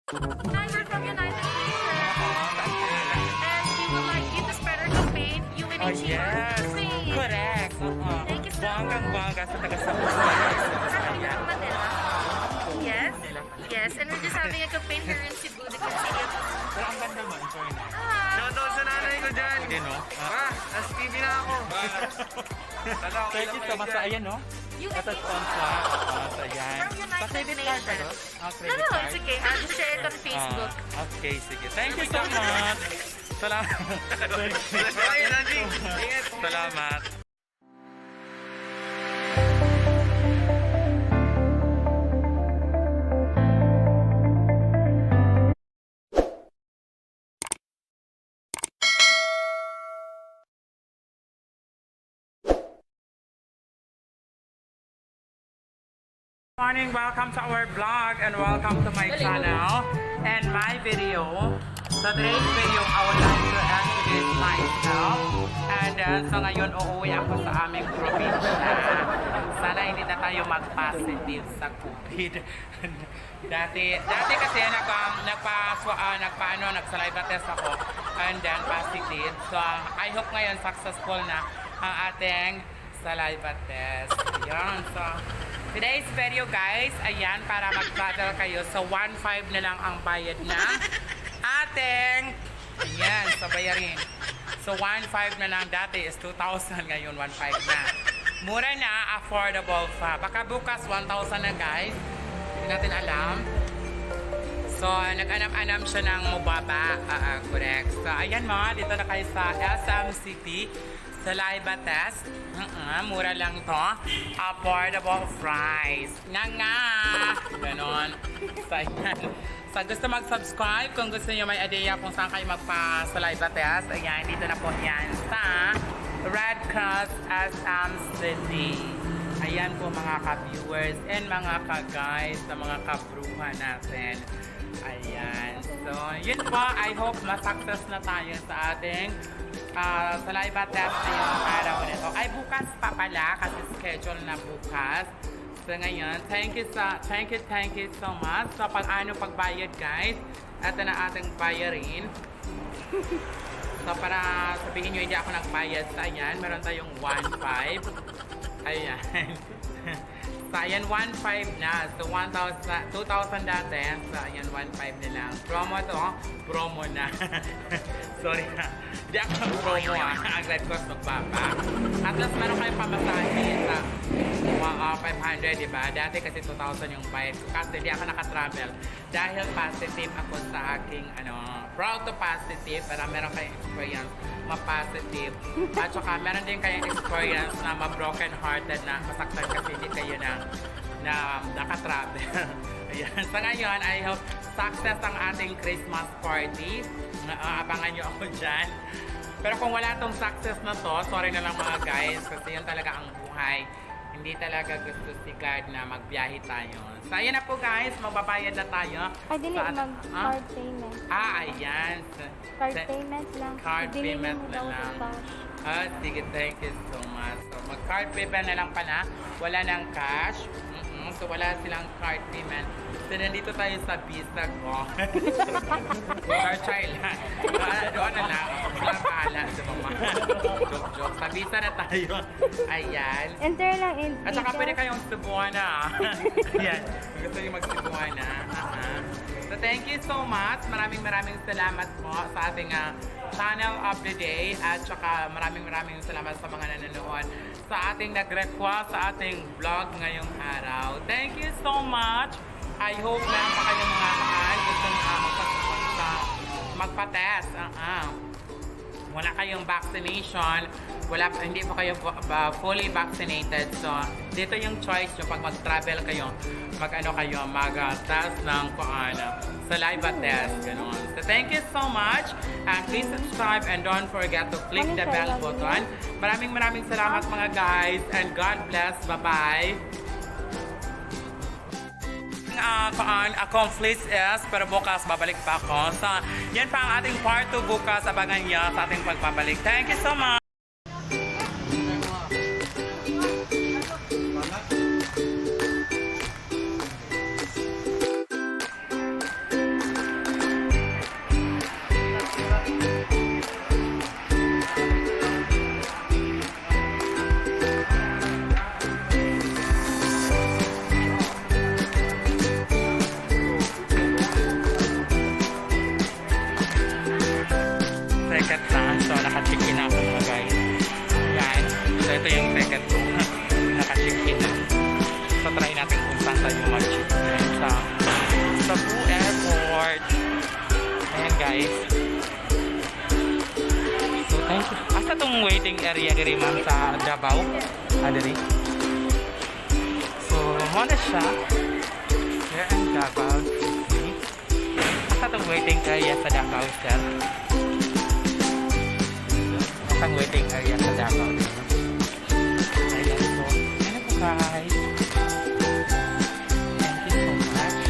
Now you're from United Nations. And you would like you to spread our campaign, Oh, UNHCR yes. campaign. Correct. Thank you so much. Bonggang-bongga sa taga-Sambuca. From Manila. Yes. Yes, and we're just having a campaign here in Cebu, the city of Pero ang ganda man, sorry na. Shoutout sa nanay ko dyan. Hindi, no? STV na ako. Thank you so much. So, ayan, no? Ito sponsor. So, ayan. From United Sa credit card, Nations. ano? No, Credit no, card. it's okay. I'll share it on Facebook. Okay, sige. Thank you so much. Salamat. Ay, Nandi. Ingat. Salamat. Morning, welcome to our vlog and welcome to my channel and my video. So today's video, I would like to introduce myself and so ngayon uuwi ako sa aming probinsya. Sana hindi na tayo mag-positive sa COVID. dati kasi nagpa-saliva test ako and then positive. So I hope ngayon successful na ang ating saliva test. Yan. So today's video guys, ayan, para mag-travel kayo. So 1.5 na lang ang bayad na ating, ayan, sa bayarin. So 1.5 na lang, dati is 2,000, ngayon 1.5 na. Mura na, affordable pa. Baka bukas 1,000 na guys. Hindi natin alam. So nag-anam-anam siya ng mababa. Correct. So ayan mo, dito na kayo sa SM City. Saliva test. Mura lang to. Affordable price. Nga. Ganon. So, ayan. So, gusto mag-subscribe kung gusto niyo may idea kung saan kayo magpa-saliva test. Ayan, dito na po yan sa Red Cross SM City. Ayan po mga ka-viewers and mga ka-guys na mga ka-bruha natin. Ayan. So, yun po. I hope ma-success na tayo sa ating saliva test ngayong araw nito. Ay, bukas pa pala kasi schedule na bukas. So, ngayon, thank you so much. So, pagbayad guys, ito na ating bayarin. So, para sabihin nyo hindi ako nagbayad sa ayan, meron tayong 1.5. Ayan. So, ayan, 1.5 na. So, 2,000 dati. So, ayan, 1.5 na lang. Promo na. Sorry na. Hindi ako promo Ang Red Cross magbaba. At least meron kayong pamasahe sa 500, diba? Dati kasi 2,000 yung bayad ko. Kasi hindi ako nakatravel. Dahil positive ako sa aking, proud to positive. Para meron kayong experience ma-positive. At saka meron din kayong experience na ma-broken hearted na masaktan kasi hindi kayo na nakatravel. Ayan. So ngayon, I hope success ang ating Christmas party. Abangan nyo ako dyan. Pero kung wala tong success na to, sorry na lang mga guys, kasi yun talaga ang buhay. Hindi talaga gusto si God na magbiyahe tayo. So ayan na po guys, magbabayad na tayo. Ay, dili mag-card payment. Ayan. Card payment lang. Card Dili payment mo na daw lang. cash. Sige, thank you so much. So, mag-card payment na lang pala. Wala ng cash. So, wala silang card payment. So, nandito tayo sa Visa ko. Or child lang. Doon na lang. Walang bahala sa mama. Joke. Sa Visa na tayo. Ayan. Enter lang in. At saka pwede kayong subuhan na. Ayan. Gusto nyo magsubuhan na. So, thank you so much. Maraming salamat po sa ating channel of the day. At saka maraming salamat sa mga nanonood sa ating nag-request sa ating vlog ngayong araw. Thank you so much. I hope meron pa kayong mga gusto magpa-test. Wala kayong vaccination, hindi pa kayo fully vaccinated. So, dito yung choice nyo pag mag-travel kayo, mag-test ng saliva test, gano'n. So, thank you so much. And please subscribe and don't forget to click the bell button. Maraming salamat mga guys and God bless. Bye-bye. Accomplice is, pero bukas babalik pa ako. So, yan pa ang ating part 2 bukas. Abangan niyo sa ating pagbabalik. Thank you so much! ticket na. So, naka-check-in na ako mga guys. Yan. So, ito yung ticket ko. Naka-check-in na. So, try natin kung saan tayo mag-check-in sa Cebu Airport. Ayan guys. So, thank you. Asa itong waiting area diri ma'am sa Davao? Diri. So, muna siya. Here in Davao City. Asa itong waiting area sa Davao, sir? Asa ang waiting area sa Davao? Ayan po. Ayan po guys. Thank you so much.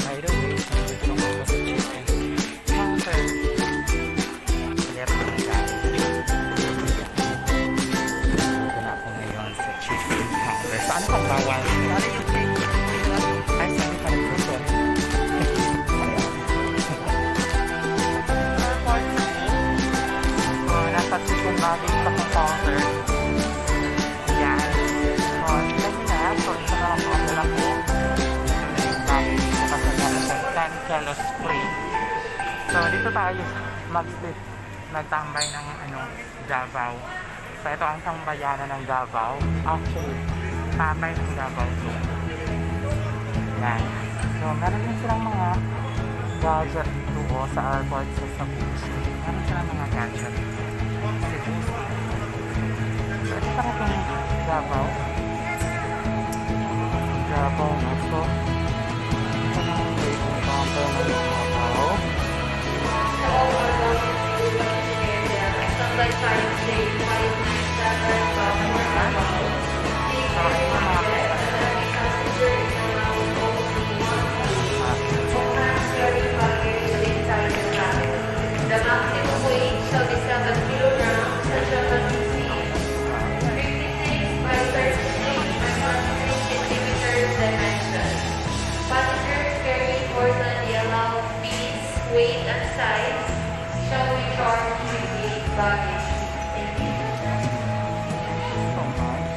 By the way, ito nga ako sa chicken counter. Ayan po guys. Ito na ako ngayon sa chicken counter. Saan pang bawal? Ay, saan pa rin po, sorry. Nasa chicken natin sa counter. Yan. So, tignan nyo na. So, ito na lang po ang dala ko. Nakasalamat sa San Carlos Spring. So, dito tayo nagtambay ng Davao. So, ito ang sambayanan ng Davao. Actually, tambay ng Davao to. Yan. So, meron din silang mga gadget dito sa airport sa Cebu. Meron silang mga gadget. Cebu. So, ito para itong Davao. Davao na. So, ito na yung waiting counter ng Davao. The maximum weight shall be 7 kilograms, such as 56 by 36 by 1 centimeters dimension. Passengers carrying more than the allowed piece, weight, and size shall be charged with the baggage. Thank you. So much.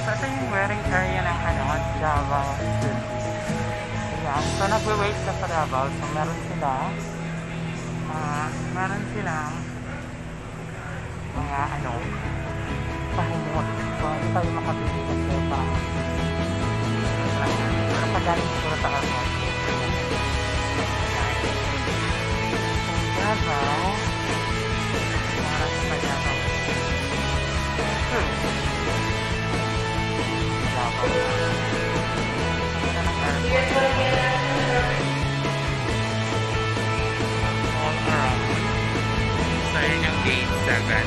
So, ito yung wearing area ng Davao City. Ayan. So, nagwe-wait ka sa Davao. So, meron silang mga pahimot. So, hindi tayo makabili kasi parang pero pagaling siguro sa airport. Davao. Para sa Davao. Davao. All around. So, yun yung gate 7.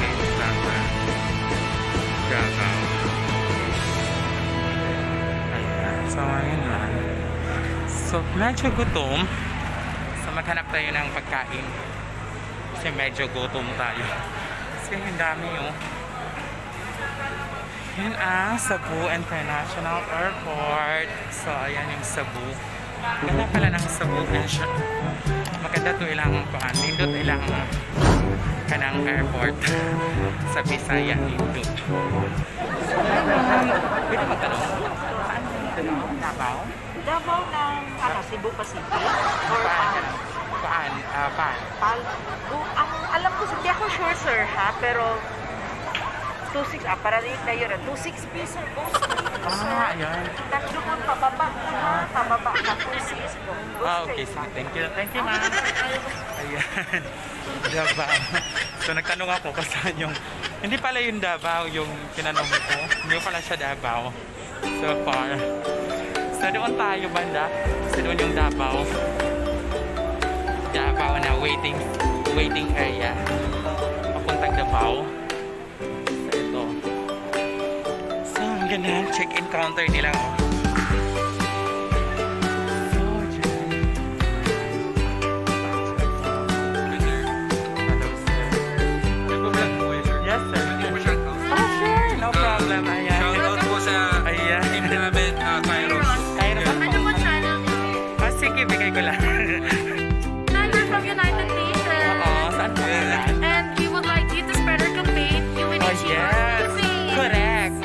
Gate 7. Davao. Ayan. So, ayun lang. So, medyo gutom. So, maghanap tayo ng pagkain. Kasi medyo gutom tayo. Kasi ang dami yung yan ang Cebu International Airport. So, ayan yung Cebu. Ganda pala ng Cebu. Maganda to ilang nindot ilang kanang airport sa Bisaya nindot. Pwede magtanong? Saan yung Davao? Davao ng Cebu Pacific or Paan? ang alam ko hindi ako sure sir ha pero 26 para rin na yun 26 piso bus Ayun. nandun pababa na 26 po. Okay. Sige. Thank you, ma'am. Ayan. Davao. So, nagtanong ako kung saan yung... Hindi pala yung Davao yung tinanong ko. Hindi pala siya Davao. So far. So, doon tayo banda. So, doon yung Davao. Davao na waiting area. Papuntang Davao. So, ito. So, ang ganda. Check-in counter nila. Yes, sir. Oh, sure. No problem. Ayan. Shoutout po sa Ayan. team namin, Kairos. Kairos. Ano mo channel niyo? Ah, sige, bigay ko lang. We're from United Nations. Oo, saan po yan? And we would like you to spread our campaign. Oh, yes. Correct.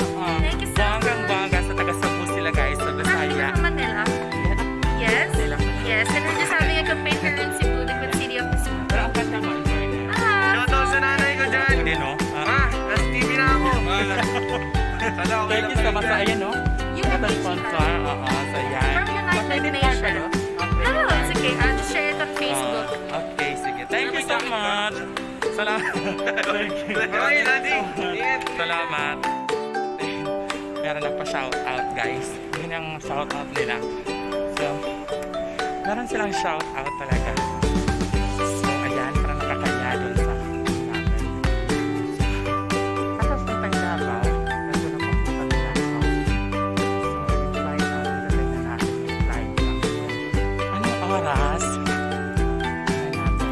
Thank you so much. Bonggang-bongga sa taga-Cebu sila, Thank you so much. So, ayan, no? Ito sponsor. Oo, so ayan. From United Nations. No, no, it's okay. I'll just share it on Facebook. Okay, sige. Thank you so much. Salamat. Okay, Daddy. Salamat. Meron na pa shoutout, guys. Yun ang shoutout nila. So, meron silang shoutout talaga. So, ayan, parang nakakaya dun sa namin. Tapos na tayo Davao. Nandun na papunta ng Davao. So, yung flight natin, nilagay na natin yung flight lang. Anong oras? Tingnan natin.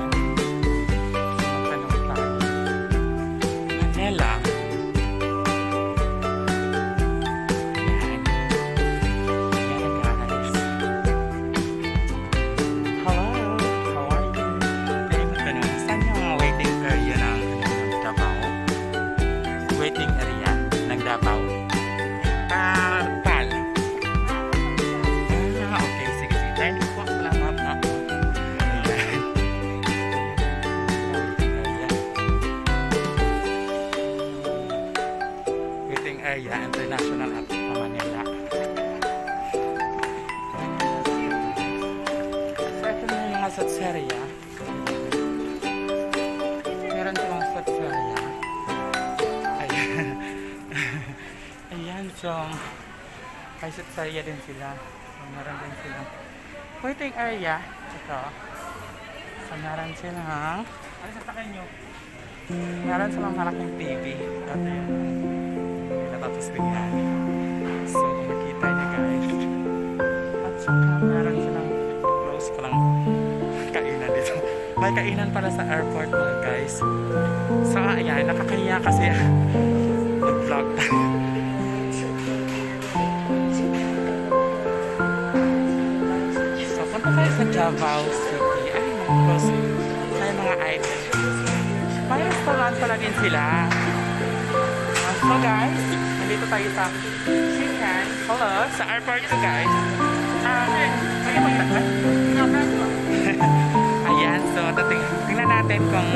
Magtanong tayo. Manila. Ayan. Ayan, guys. Hello, how are you? Pwede magtanong, saan yung waiting area ng Davao? Waiting area ng Davao? Tal. Okay, sige, sige. Thank you po. Salamat. Ayan. Waiting area, International at Manila. So, ito na yung mga satseria. Meron silang satseria. Ayan. Ayan, so, may satseria din sila. So, meron din silang waiting area. Ito. So, meron silang ano sa takay nyo? Meron silang malaking TV. Ito yun. Natapos din yan. So, makita niya guys. At saka meron silang close pa lang kainan dito. May kainan para sa airport mga guys. So, ayan, nakakaya kasi nag-vlog tayo. So, punta tayo sa Davao City. Ay, mga close. Ay, mga items. May restaurant pala din sila. So guys, nandito tayo sa Chicken. Hello, sa airport to guys. Kaya magtaka? Ayan, so tingnan natin kung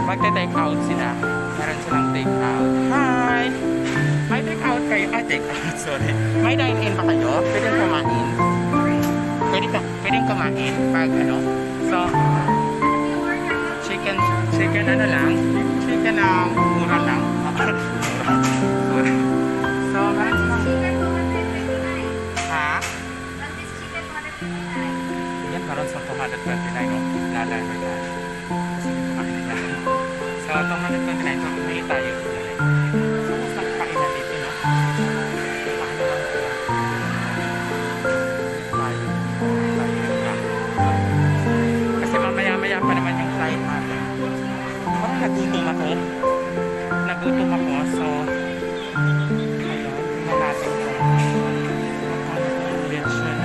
magte-take out sila. Meron silang take out. Hi! May take out kayo? Ah, take out, sorry. May dine-in pa kayo? Pwedeng kumain? Pwedeng kumain pag ano? So, chicken ano lang? Chicken na mura lang. So, meron silang... Ha? Yan, meron sa 229 no? Lalagay na. So, 229. So, may tayo. So, mas nagkain na dito, no? Paano lang sila? Kasi mamaya-maya pa naman yung flight natin. Parang nagutom ako. So, ayun, tingnan natin kung magkano yung version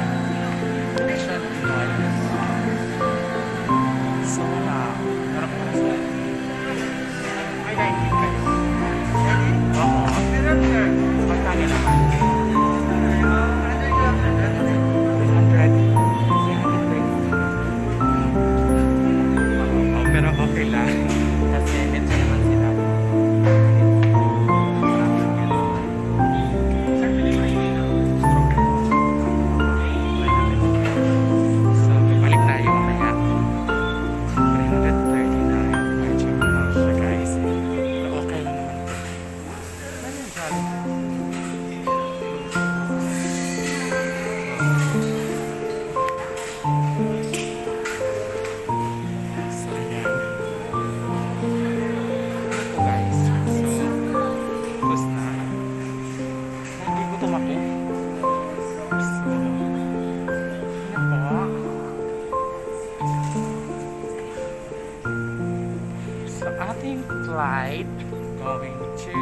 noise. So, meron ko na sa may dining kayo. Oo. Magkano naman? 300. Pero okay lang. Kasi ito naman sila. So, balik tayo mamaya. 339. Medyo mahal siya guys. Pero okay lang naman. Ano yung Jollibee? So, ayan. Ito guys. So, tapos na. Hindi ko tumaki. So, ano po? So, ating flight going to